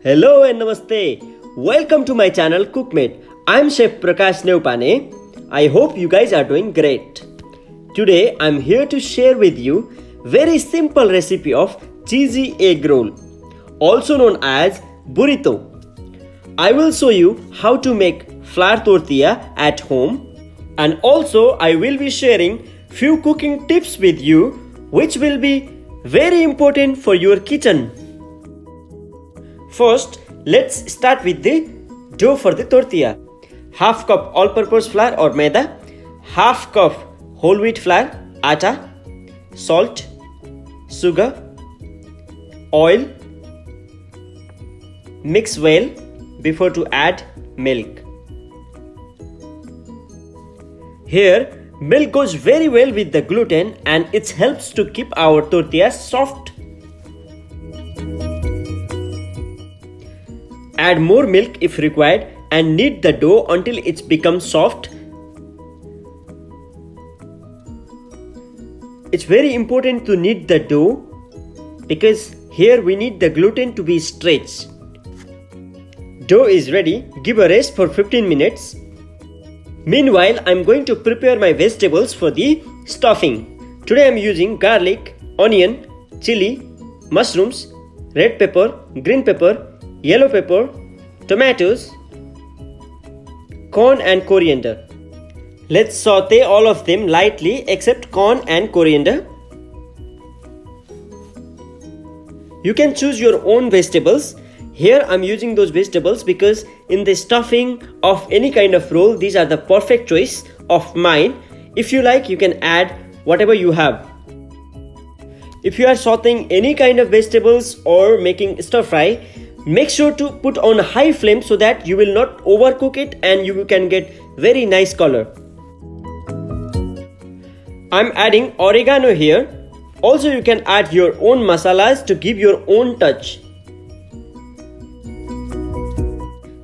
Hello and namaste. Welcome to my channel Cookmate. I'm Chef Chefneupane. I hope you guys are doing great. Today I'm here to share with you very simple recipe of cheesy egg roll, also known as burrito. I will show you how to make flour tortilla at home, and also I will be sharing few cooking tips with you which will be very important for your kitchen. First, let's start with the dough for the tortilla. Half cup all-purpose flour or maida, half cup whole wheat flour, atta, salt, sugar, oil. Mix well before to add milk. Here, milk goes very well with the gluten and it helps to keep our tortillas soft. Add more milk if required and knead the dough until it becomes soft. It's very important to knead the dough because here we need the gluten to be stretched. Dough is ready. Give a rest for 15 minutes. Meanwhile, I'm going to prepare my vegetables for the stuffing. Today I'm using garlic, onion, chili, mushrooms, red pepper, green pepper, yellow pepper, tomatoes, corn and coriander. Let's saute all of them lightly except corn and coriander. You can choose your own vegetables. Here I'm using those vegetables because in the stuffing of any kind of roll, these are the perfect choice of mine. If you like, you can add whatever you have. If you are sauteing any kind of vegetables or making stir fry, make sure to put on a high flame so that you will not overcook it and you can get very nice color. I'm adding oregano here. Also, you can add your own masalas to give your own touch.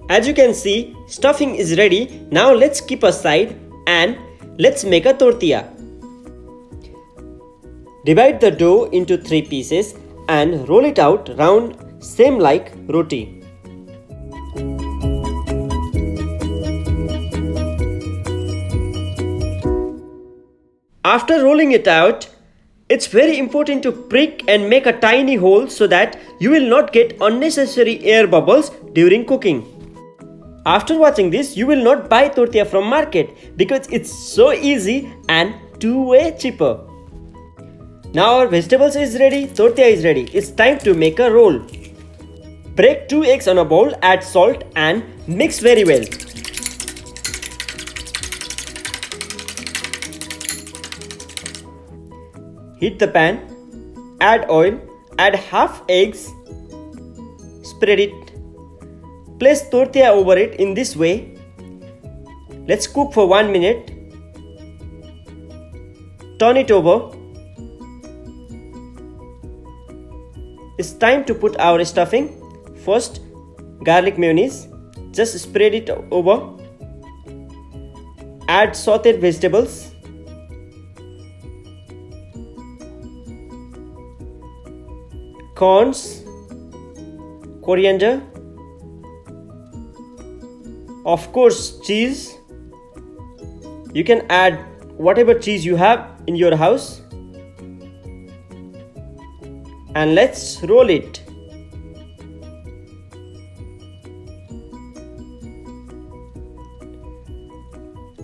As you can see, stuffing is ready. Now let's keep aside and let's make a tortilla. Divide the dough into 3 pieces and roll it out round, same like roti. After rolling it out, it's very important to prick and make a tiny hole so that you will not get unnecessary air bubbles during cooking. After watching this, you will not buy tortilla from market because it's so easy and way cheaper. Now our vegetables is ready, tortilla is ready. It's time to make a roll. Break 2 eggs on a bowl, add salt and mix very well. Heat the pan, add oil, add half eggs, spread it. Place tortilla over it in this way. Let's cook for 1 minute. Turn it over. It's time to put our stuffing. First, garlic mayonnaise. Just spread it over. Add sauteed vegetables. Corns, coriander, of course cheese. You can add whatever cheese you have in your house. And let's roll it.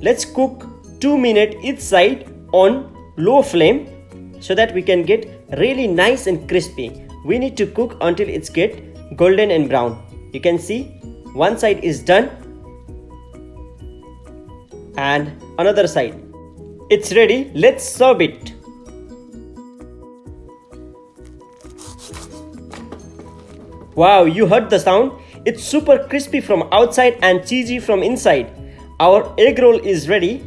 Let's cook 2 minutes each side on low flame so that we can get really nice and crispy. We need to cook until it's get golden and brown. You can see one side is done and another side. It's ready. Let's serve it. Wow, you heard the sound? It's super crispy from outside and cheesy from inside. Our egg roll is ready.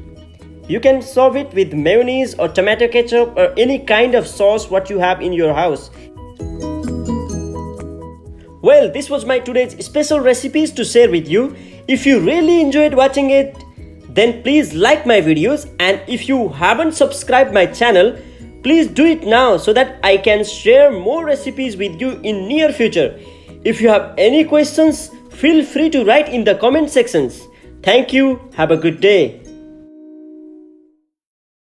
You can serve it with mayonnaise or tomato ketchup or any kind of sauce what you have in your house. Well, this was my today's special recipes to share with you. If you really enjoyed watching it, then please like my videos, and if you haven't subscribed my channel, please do it now so that I can share more recipes with you in near future. If you have any questions, feel free to write in the comment sections. Thank you. Have a good day.